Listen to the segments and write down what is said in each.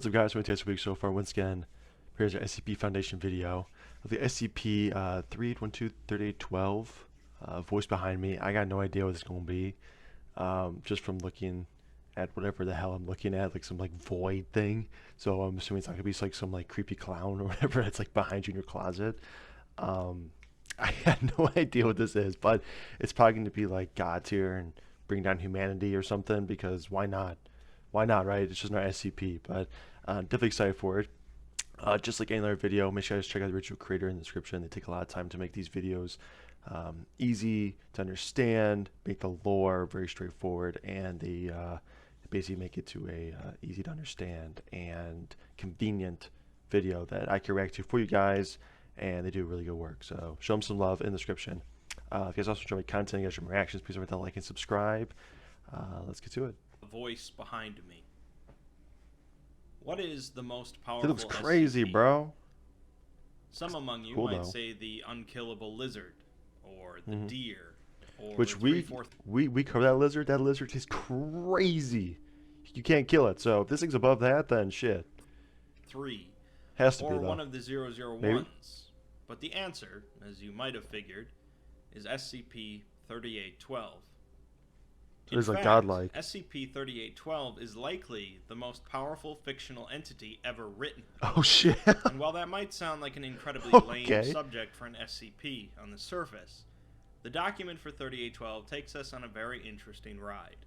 What's up, guys? This week so far. Once again, here's our SCP Foundation video of the SCP-3812 voice behind me. I got no idea what it's going to be. Just from looking at whatever the hell I'm looking at, like some like void thing. So I'm assuming it's not going to be like some like creepy clown or whatever that's like behind you in your closet. I had no idea what this is, but it's probably going to be like God's here and bring down humanity or something, because why not? Why not, right? It's just not SCP, but definitely excited for it. Just like any other video, make sure you guys check out the original creator in the description. They take a lot of time to make these videos easy to understand, make the lore very straightforward, and they basically make it to a easy to understand and convenient video that I can react to for you guys, and they do really good work. So show them some love in the description. If you guys also enjoy my content, you guys show my reactions, please remember to like and subscribe. Let's get to it. Voice behind me. What is the most powerful It looks crazy, SCP? bro. Some among you Cool, might though. say the unkillable lizard, or the deer, or Which we cover that lizard. That lizard is crazy. You can't kill it. So if this thing's above that, then shit. 3, Has to or be, though. one of the 001s. Maybe? But the answer, as you might have figured, is SCP-3812. It is like godlike. SCP-3812 is likely the most powerful fictional entity ever written. Oh shit. And while that might sound like an incredibly Okay. lame subject for an SCP on the surface, the document for 3812 takes us on a very interesting ride.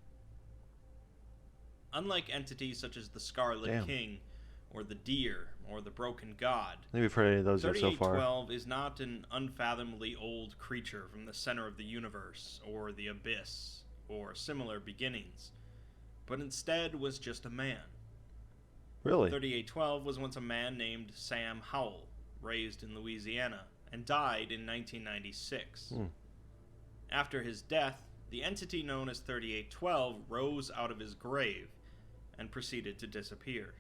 Unlike entities such as the Scarlet Damn. King, or the Deer, or the Broken God, I think we've heard any of those yet so far. 3812 is not an unfathomably old creature from the center of the universe, or the abyss, or similar beginnings, but instead was just a man. Really? 3812 was once a man named Sam Howell, raised in Louisiana, and died in 1996. After his death, the entity known as 3812 rose out of his grave and proceeded to disappear.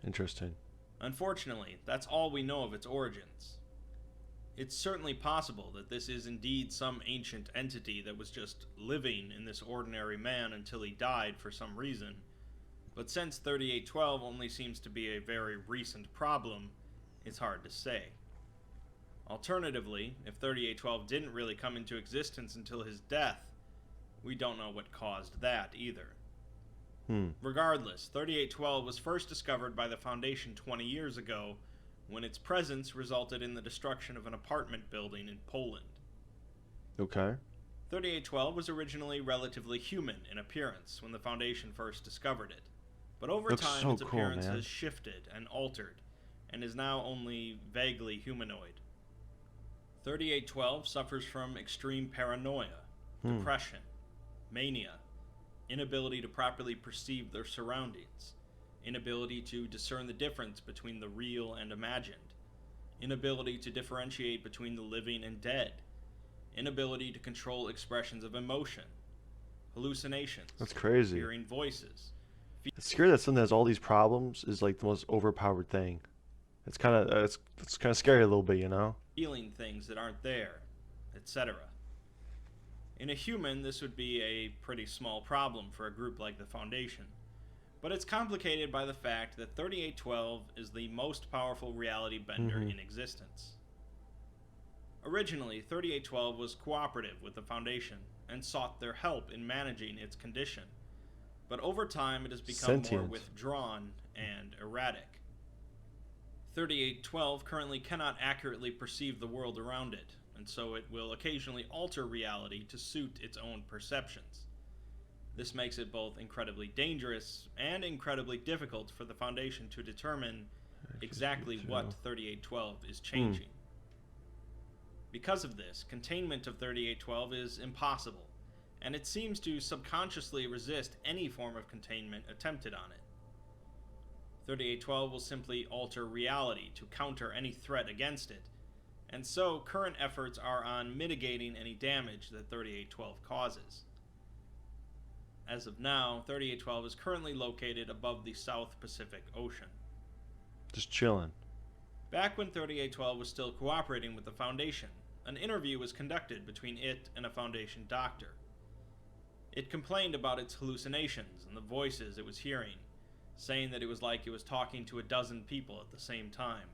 Interesting. Unfortunately, that's all we know of its origins. It's certainly possible that this is indeed some ancient entity that was just living in this ordinary man until he died for some reason, but since 3812 only seems to be a very recent problem, it's hard to say. Alternatively, if 3812 didn't really come into existence until his death, we don't know what caused that either. Regardless, 3812 was first discovered by the Foundation 20 years ago, when its presence resulted in the destruction of an apartment building in Poland. Okay. 3812 was originally relatively human in appearance when the Foundation first discovered it, but over Looks time so its cool, appearance man. has shifted and altered, and is now only vaguely humanoid. 3812 suffers from extreme paranoia, depression, mania, inability to properly perceive their surroundings, inability to discern the difference between the real and imagined, inability to differentiate between the living and dead, inability to control expressions of emotion, hallucinations, That's crazy. hearing voices. It's scary that something that has all these problems is like the most overpowered thing. It's kind of it's kind of scary a little bit, you know. Feeling things that aren't there, etc. In a human, this would be a pretty small problem for a group like the Foundation, but it's complicated by the fact that 3812 is the most powerful reality bender in existence. Originally, 3812 was cooperative with the Foundation and sought their help in managing its condition, but over time it has become more Sentient. withdrawn and erratic. 3812 currently cannot accurately perceive the world around it, and so it will occasionally alter reality to suit its own perceptions. This makes it both incredibly dangerous and incredibly difficult for the Foundation to determine exactly what 3812 is changing. Because of this, containment of 3812 is impossible, and it seems to subconsciously resist any form of containment attempted on it. 3812 will simply alter reality to counter any threat against it, and so current efforts are on mitigating any damage that 3812 causes. As of now, 3812 is currently located above the South Pacific Ocean. Just chilling. Back when 3812 was still cooperating with the Foundation, an interview was conducted between it and a Foundation doctor. It complained about its hallucinations and the voices it was hearing, saying that it was like it was talking to a dozen people at the same time.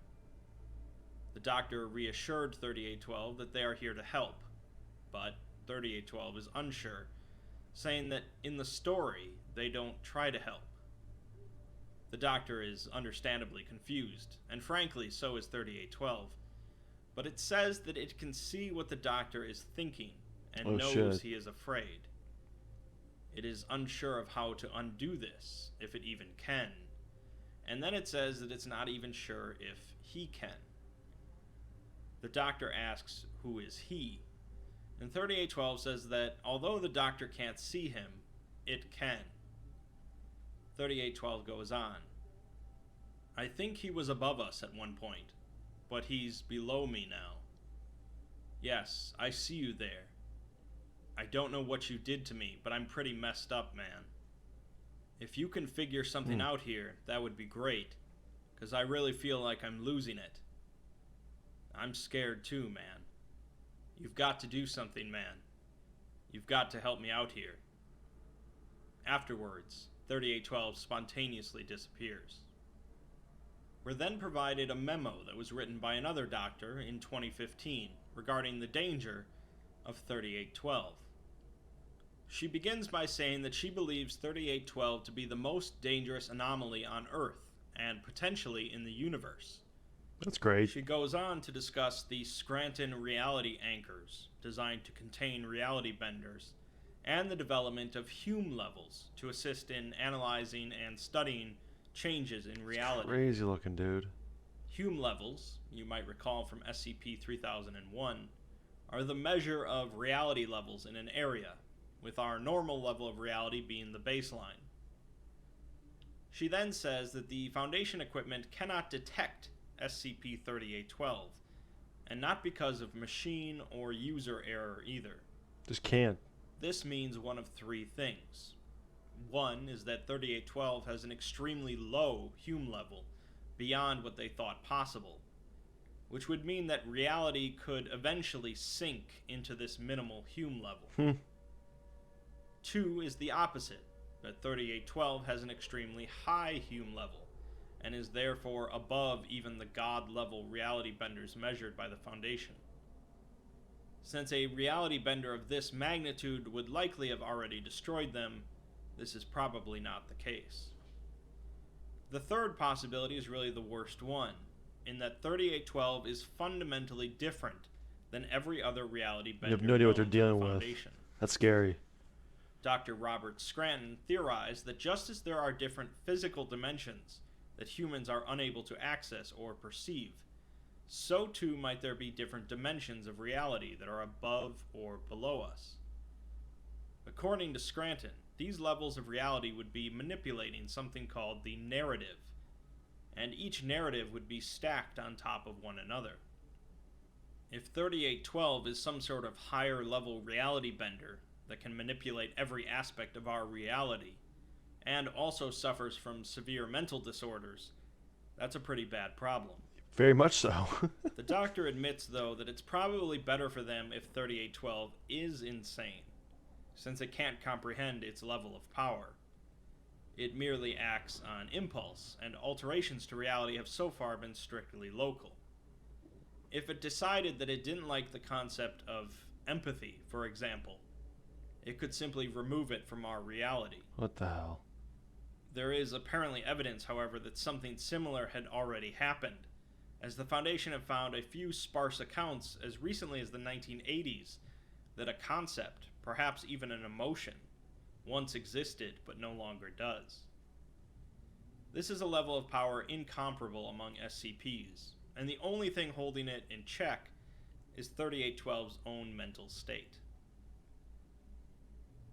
The doctor reassured 3812 that they are here to help, but 3812 is unsure, saying that in the story they don't try to help. The doctor is understandably confused, and frankly, so is 3812, but it says that it can see what the doctor is thinking and Oh knows shit. he is afraid. It is unsure of how to undo this, if it even can, and then it says that it's not even sure if he can. The doctor asks, who is he? And 3812 says that although the doctor can't see him, it can. 3812 goes on. I think he was above us at one point, but he's below me now. Yes, I see you there. I don't know what you did to me, but I'm pretty messed up, man. If you can figure something out here, that would be great, 'cause I really feel like I'm losing it. I'm scared too, man. You've got to do something, man. You've got to help me out here. Afterwards, 3812 spontaneously disappears. We're then provided a memo that was written by another doctor in 2015 regarding the danger of 3812. She begins by saying that she believes 3812 to be the most dangerous anomaly on Earth, and potentially in the universe. That's great. She goes on to discuss the Scranton reality anchors, designed to contain reality benders, and the development of Hume levels to assist in analyzing and studying changes in reality. Crazy looking dude. Hume levels, you might recall from SCP-3001, are the measure of reality levels in an area, with our normal level of reality being the baseline. She then says that the Foundation equipment cannot detect SCP-3812, and not because of machine or user error either. Just can't. This means one of three things. One is that 3812 has an extremely low Hume level, beyond what they thought possible, which would mean that reality could eventually sink into this minimal Hume level. Two is the opposite, that 3812 has an extremely high Hume level, and is therefore above even the God-level reality benders measured by the Foundation. Since a reality bender of this magnitude would likely have already destroyed them, this is probably not the case. The third possibility is really the worst one, in that 3812 is fundamentally different than every other reality bender. You have no idea what they're known to dealing the with. Foundation. That's scary. Dr. Robert Scranton theorized that just as there are different physical dimensions that humans are unable to access or perceive, so too might there be different dimensions of reality that are above or below us. According to Scranton, these levels of reality would be manipulating something called the narrative, and each narrative would be stacked on top of one another. If 3812 is some sort of higher level reality bender that can manipulate every aspect of our reality, and also suffers from severe mental disorders, that's a pretty bad problem. Very much so. The doctor admits, though, that it's probably better for them if 3812 is insane, since it can't comprehend its level of power. It merely acts on impulse, and alterations to reality have so far been strictly local. If it decided that it didn't like the concept of empathy, for example, it could simply remove it from our reality. What the hell? There is apparently evidence, however, that something similar had already happened, as the Foundation have found a few sparse accounts as recently as the 1980s that a concept, perhaps even an emotion, once existed but no longer does. This is a level of power incomparable among SCPs, and the only thing holding it in check is 3812's own mental state.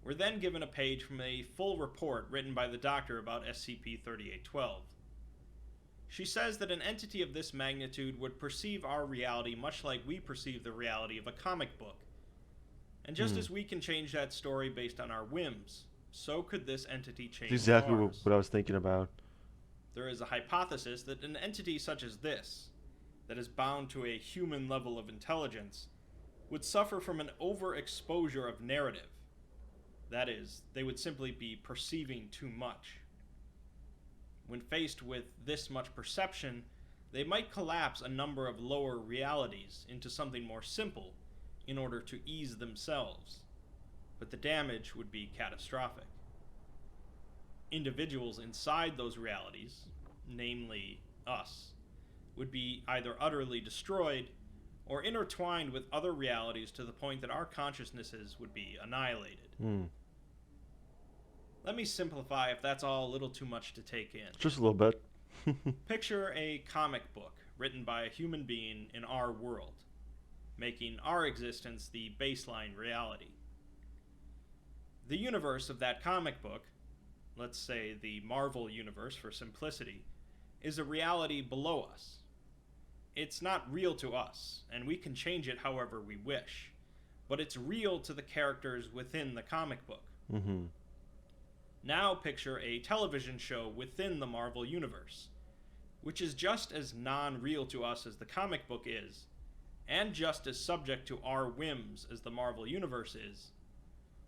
We're then given a page from a full report written by the doctor about SCP-3812. She says that an entity of this magnitude would perceive our reality much like we perceive the reality of a comic book. And just as we can change that story based on our whims, so could this entity change That's exactly ours. what I was thinking about. There is a hypothesis that an entity such as this, that is bound to a human level of intelligence, would suffer from an overexposure of narrative. That is, they would simply be perceiving too much. When faced with this much perception, they might collapse a number of lower realities into something more simple in order to ease themselves, but the damage would be catastrophic. Individuals inside those realities, namely us, would be either utterly destroyed or intertwined with other realities to the point that our consciousnesses would be annihilated. Let me simplify if that's all a little too much to take in. Just a little bit. Picture a comic book written by a human being in our world, making our existence the baseline reality. The universe of that comic book, let's say the Marvel universe for simplicity, is a reality below us. It's not real to us, and we can change it however we wish, but it's real to the characters within the comic book. Now picture a television show within the Marvel universe, which is just as non-real to us as the comic book is, and just as subject to our whims as the Marvel universe is.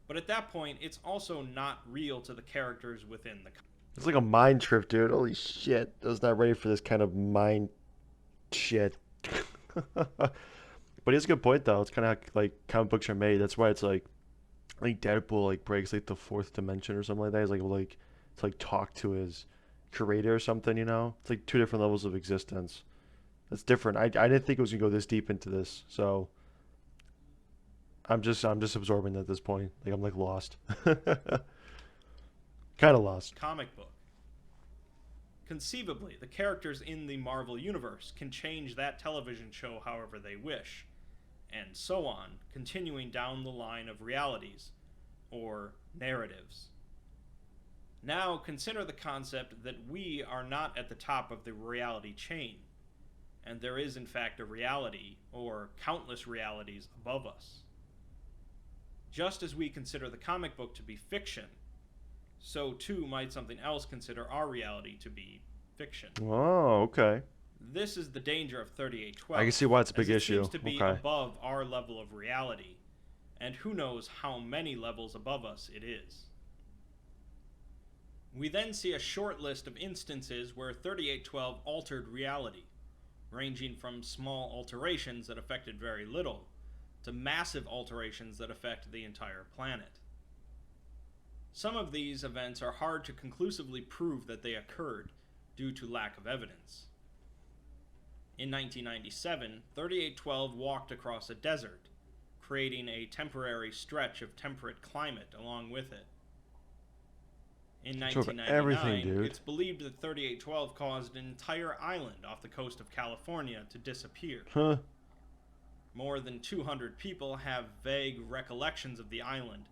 But at that point, it's also not real to the characters within the comic. It's like a mind trip, dude. Holy shit. I was not ready for this kind of mind shit. But it's a good point, though. It's kind of like comic books are made. That's why it's like, I think Deadpool like breaks like the fourth dimension or something like that. He's like to like talk to his creator or something, you know? It's like two different levels of existence. That's different. I didn't think it was gonna go this deep into this, so I'm just absorbing at this point. Like I'm like lost. Kind of lost. Comic book. Conceivably, the characters in the Marvel universe can change that television show however they wish, and so on, continuing down the line of realities, or narratives. Now consider the concept that we are not at the top of the reality chain, and there is in fact a reality, or countless realities, above us. Just as we consider the comic book to be fiction, so too might something else consider our reality to be fiction. Oh, okay. This is the danger of 3812. I can see why it's a big as it issue. seems to be Okay. above our level of reality, and who knows how many levels above us it is. We then see a short list of instances where 3812 altered reality, ranging from small alterations that affected very little, to massive alterations that affect the entire planet. Some of these events are hard to conclusively prove that they occurred due to lack of evidence. In 1997, 3812 walked across a desert, creating a temporary stretch of temperate climate along with it. In It's over 1999, everything, dude. it's believed that 3812 caused an entire island off the coast of California to disappear. Huh. More than 200 people have vague recollections of the island,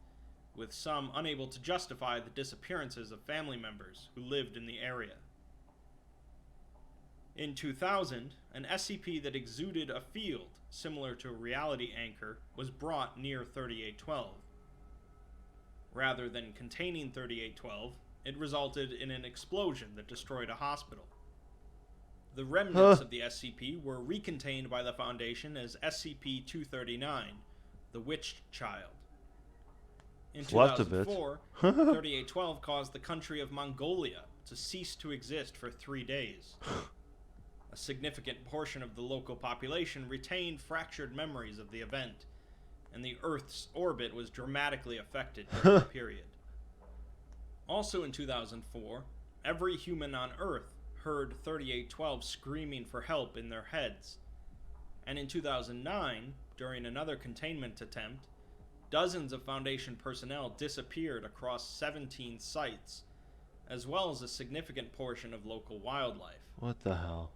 with some unable to justify the disappearances of family members who lived in the area. In 2000, an SCP that exuded a field similar to a reality anchor was brought near 3812. Rather than containing 3812, it resulted in an explosion that destroyed a hospital. The remnants of the SCP were recontained by the Foundation as SCP-239, the Witched Child. In Left of it. 2004, 3812 caused the country of Mongolia to cease to exist for 3 days. A significant portion of the local population retained fractured memories of the event, and the Earth's orbit was dramatically affected during the period. Also in 2004, every human on Earth heard 3812 screaming for help in their heads. And in 2009, during another containment attempt, dozens of Foundation personnel disappeared across 17 sites, as well as a significant portion of local wildlife. What the hell?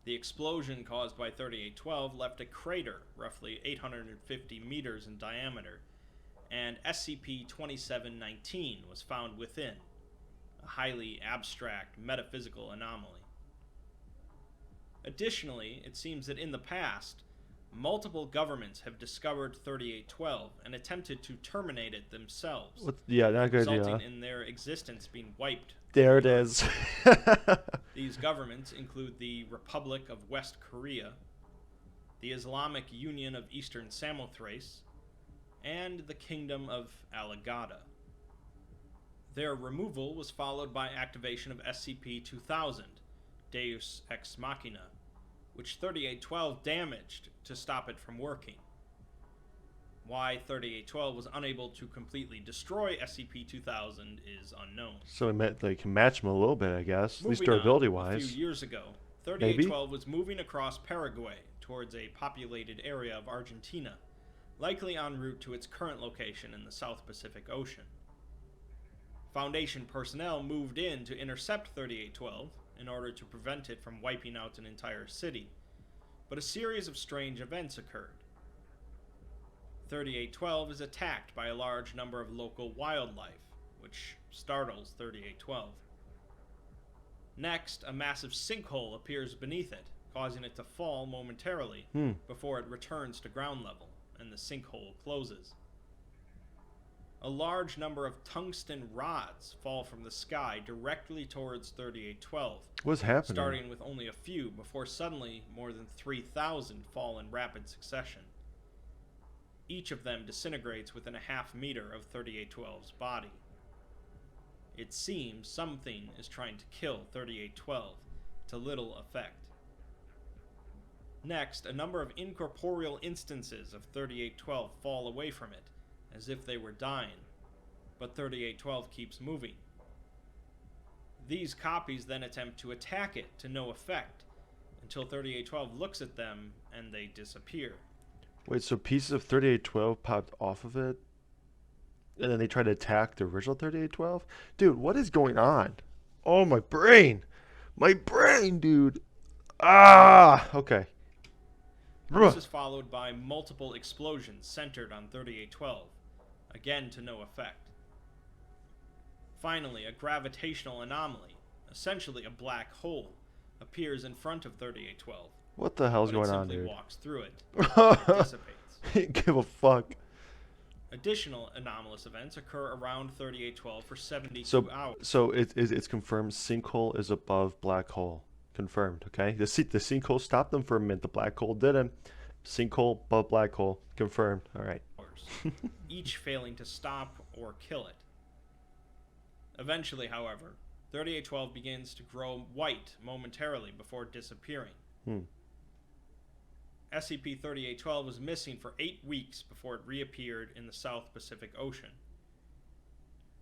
The explosion caused by 3812 left a crater roughly 850 meters in diameter, and SCP-2719 was found within, a highly abstract metaphysical anomaly. Additionally, it seems that in the past, multiple governments have discovered 3812 and attempted to terminate it themselves, What? Yeah, not good. resulting Yeah. in their existence being wiped. There it is. These governments include the Republic of West Korea, the Islamic Union of Eastern Samothrace, and the Kingdom of Alagada. Their removal was followed by activation of SCP-2000, Deus Ex Machina, which 3812 damaged to stop it from working. Why 3812 was unable to completely destroy SCP-2000 is unknown. So they can match them a little bit, I guess. At least Moving on, durability a wise. few years ago, Maybe? 3812 was moving across Paraguay towards a populated area of Argentina, likely en route to its current location in the South Pacific Ocean. Foundation personnel moved in to intercept 3812 in order to prevent it from wiping out an entire city, but a series of strange events occurred. 3812 is attacked by a large number of local wildlife, which startles 3812. Next, a massive sinkhole appears beneath it, causing it to fall momentarily before it returns to ground level, and the sinkhole closes. A large number of tungsten rods fall from the sky directly towards 3812, What's happening? starting with only a few before suddenly more than 3,000 fall in rapid succession. Each of them disintegrates within a half meter of 3812's body. It seems something is trying to kill 3812, to little effect. Next, a number of incorporeal instances of 3812 fall away from it, as if they were dying, but 3812 keeps moving. These copies then attempt to attack it to no effect, until 3812 looks at them and they disappear. Wait, so pieces of 3812 popped off of it? And then they tried to attack the original 3812? Dude, what is going on? Oh, my brain! My brain, dude! Ah! Okay. This is followed by multiple explosions centered on 3812, again to no effect. Finally, a gravitational anomaly, essentially a black hole, appears in front of 3812. What the hell's going on, dude? It dude? simply walks through it, and it dissipates. Give a fuck. Additional anomalous events occur around 3812 for 72 hours. So it's confirmed sinkhole is above black hole. Confirmed, okay? The sinkhole stopped them for a minute. The black hole didn't. Sinkhole above black hole. Confirmed. All right. Each failing to stop or kill it. Eventually, however, 3812 begins to grow white momentarily before disappearing. SCP-3812 was missing for 8 weeks before it reappeared in the South Pacific Ocean.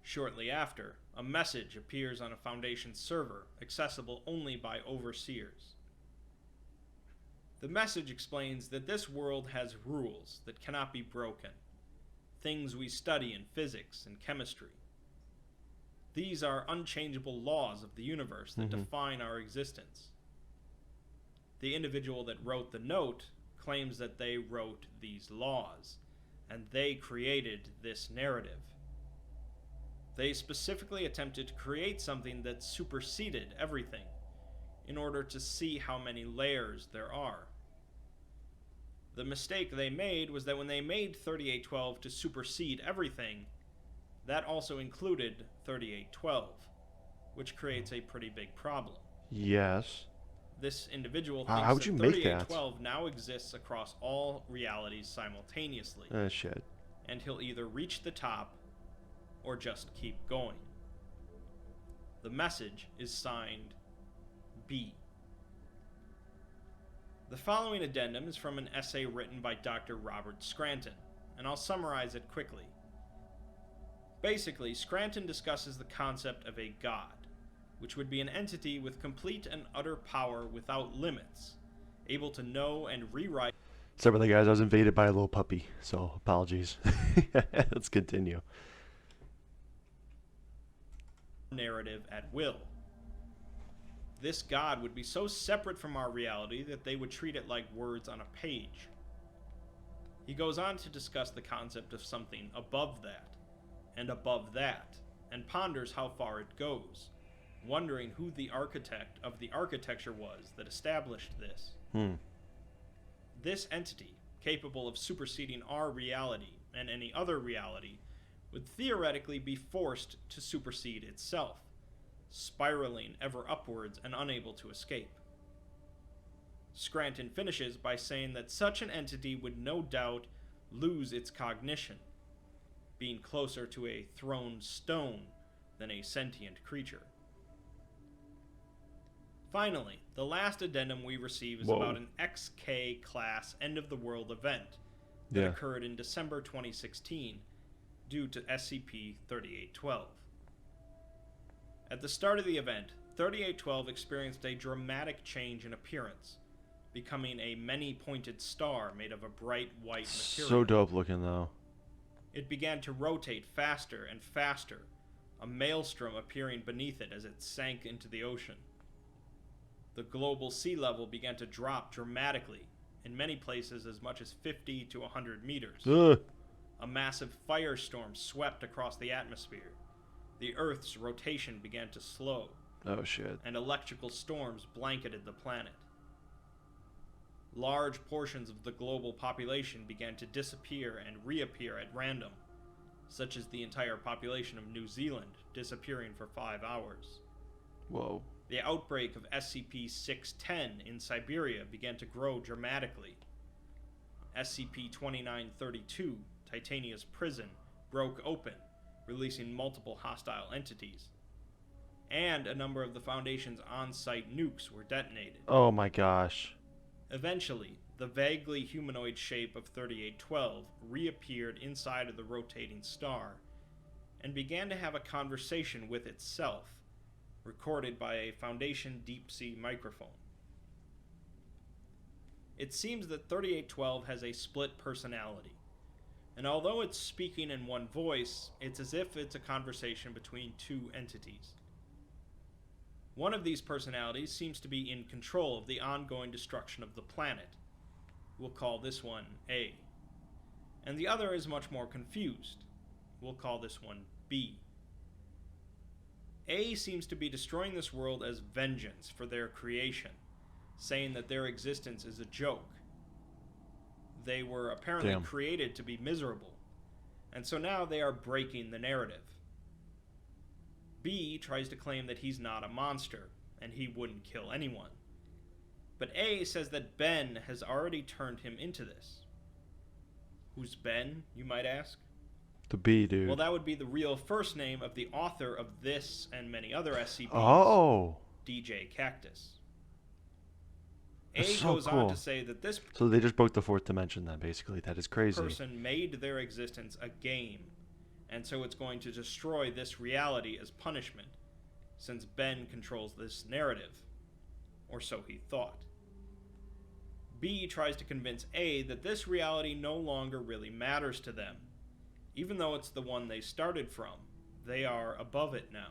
Shortly after, a message appears on a Foundation server, accessible only by overseers. The message explains that this world has rules that cannot be broken, things we study in physics and chemistry. These are unchangeable laws of the universe that define our existence. The individual that wrote the note claims that they wrote these laws, and they created this narrative. They specifically attempted to create something that superseded everything, in order to see how many layers there are. The mistake they made was that when they made 3812 to supersede everything, that also included 3812, which creates a pretty big problem. Yes. This individual thinks How would that you make that? 3812 now exists across all realities simultaneously, Shit. and he'll either reach the top or just keep going. The message is signed B. The following addendum is from an essay written by Dr. Robert Scranton, and I'll summarize it quickly. Basically, Scranton discusses the concept of a god, which would be an entity with complete and utter power without limits, able to know and rewrite. Sorry about that, guys. I was invaded by a little puppy, so apologies. Let's continue. Narrative at will. This god would be so separate from our reality that they would treat it like words on a page. He goes on to discuss the concept of something above that, and ponders how far it goes, wondering who the architect of the architecture was that established this. This entity, capable of superseding our reality and any other reality, would theoretically be forced to supersede itself, spiraling ever upwards and unable to escape. Scranton finishes by saying that such an entity would no doubt lose its cognition, being closer to a thrown stone than a sentient creature. Finally, the last addendum we receive is about an XK class end-of-the-world event that occurred in December 2016 due to SCP-3812. At the start of the event, 3812 experienced a dramatic change in appearance, becoming a many-pointed star made of a bright white material. So dope looking, though. It began to rotate faster and faster, a maelstrom appearing beneath it as it sank into the ocean. The global sea level began to drop dramatically, in many places as much as 50 to 100 meters. A massive firestorm swept across the atmosphere. The Earth's rotation began to slow. Oh shit. And electrical storms blanketed the planet. Large portions of the global population began to disappear and reappear at random, such as the entire population of New Zealand disappearing for 5 hours. Whoa. The outbreak of SCP-610 in Siberia began to grow dramatically. SCP-2932, Titania's prison, broke open, releasing multiple hostile entities. And a number of the Foundation's on-site nukes were detonated. Oh my gosh. Eventually, the vaguely humanoid shape of 3812 reappeared inside of the rotating star and began to have a conversation with itself, recorded by a Foundation deep-sea microphone. It seems that 3812 has a split personality, and although it's speaking in one voice, it's as if it's a conversation between two entities. One of these personalities seems to be in control of the ongoing destruction of the planet. We'll call this one A. And the other is much more confused. We'll call this one B. A seems to be destroying this world as vengeance for their creation, saying that their existence is a joke. They were apparently created to be miserable, and so now they are breaking the narrative. B tries to claim that he's not a monster, and he wouldn't kill anyone. But A says that Ben has already turned him into this. Who's Ben, you might ask? The B, dude. Well, that would be the real first name of the author of this and many other SCPs. Oh. DJ Cactus. That's A so goes cool. on to say that this So they just broke the fourth dimension then, basically. That is crazy. person made their existence a game, and so it's going to destroy this reality as punishment, since Ben controls this narrative. Or so he thought. B tries to convince A that this reality no longer really matters to them. Even though it's the one they started from, they are above it now.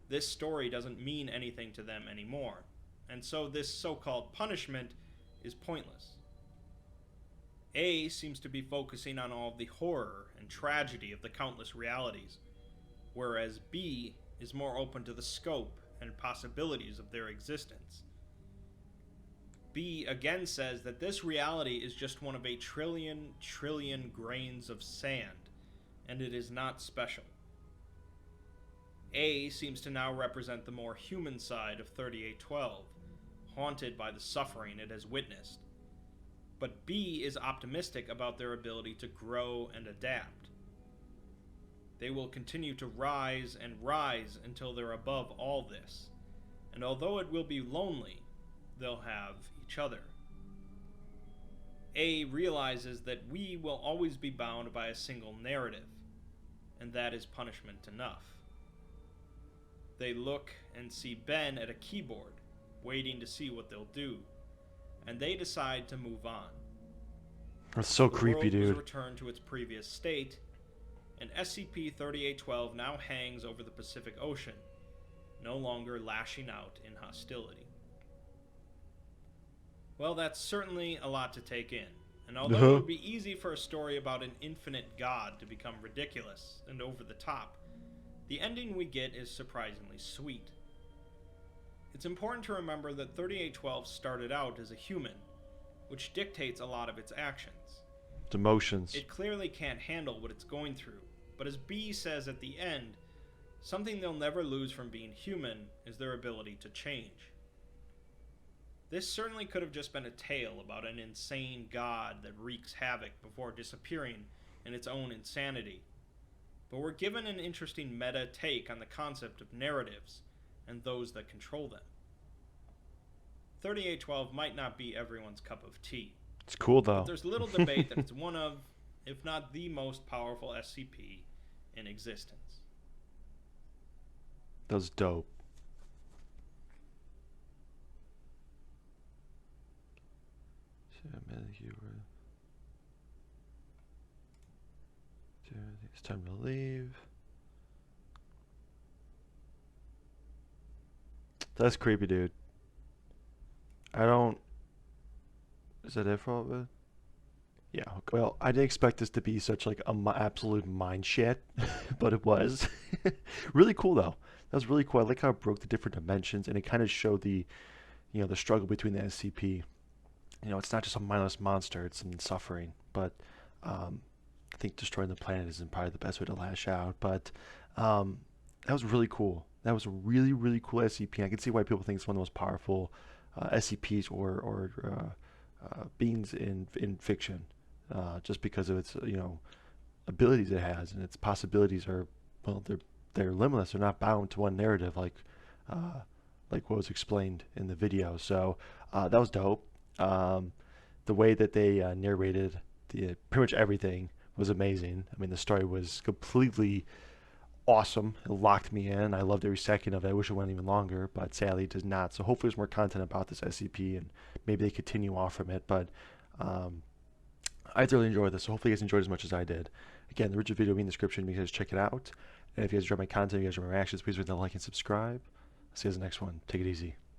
This story doesn't mean anything to them anymore, and so this so-called punishment is pointless. A seems to be focusing on all of the horror and tragedy of the countless realities, whereas B is more open to the scope and possibilities of their existence. B again says that this reality is just one of a trillion grains of sand, and it is not special. A seems to now represent the more human side of 3812, haunted by the suffering it has witnessed. But B is optimistic about their ability to grow and adapt. They will continue to rise and rise until they're above all this, and although it will be lonely, they'll have each other. A realizes that we will always be bound by a single narrative, and that is punishment enough. They look and see Ben at a keyboard, waiting to see what they'll do, and they decide to move on. That's so creepy, The world was dude. returned to its previous state, and SCP-3812 now hangs over the Pacific Ocean, no longer lashing out in hostility. Well, that's certainly a lot to take in, and although it would be easy for a story about an infinite god to become ridiculous and over the top, the ending we get is surprisingly sweet. It's important to remember that 3812 started out as a human, which dictates a lot of its actions. Its emotions. It clearly can't handle what it's going through, but as B says at the end, something they'll never lose from being human is their ability to change. This certainly could have just been a tale about an insane god that wreaks havoc before disappearing in its own insanity. but we're given an interesting meta take on the concept of narratives and those that control them. 3812 might not be everyone's cup of tea, It's cool but though. there's little debate that it's one of, if not the most powerful SCP in existence. That was dope. It's time to leave. That's creepy, dude. I don't. Is that it for all of it? Yeah. Okay. Well, I didn't expect this to be such like a absolute mind shit, but it was. Really cool though. That was really cool. I like how it broke the different dimensions and it kind of showed the, the struggle between the SCP. It's not just a mindless monster; it's some suffering. But I think destroying the planet isn't probably the best way to lash out. But that was really cool. That was a really, really cool SCP. I can see why people think it's one of the most powerful SCPs or beings in fiction, just because of its abilities it has and its possibilities are, well, they're limitless. They're not bound to one narrative like what was explained in the video. So that was dope. The way that they narrated pretty much everything was amazing. I mean, the story was completely awesome. It locked me in. I loved every second of it. I wish it went even longer, but sadly it does not. So hopefully there's more content about this SCP and maybe they continue off from it. But I thoroughly enjoyed this. So hopefully you guys enjoyed as much as I did. Again, the original video will be in the description. Make sure to check it out. And if you guys enjoy my content, you guys enjoy my reactions, please hit the like and subscribe. See you guys in the next one. Take it easy.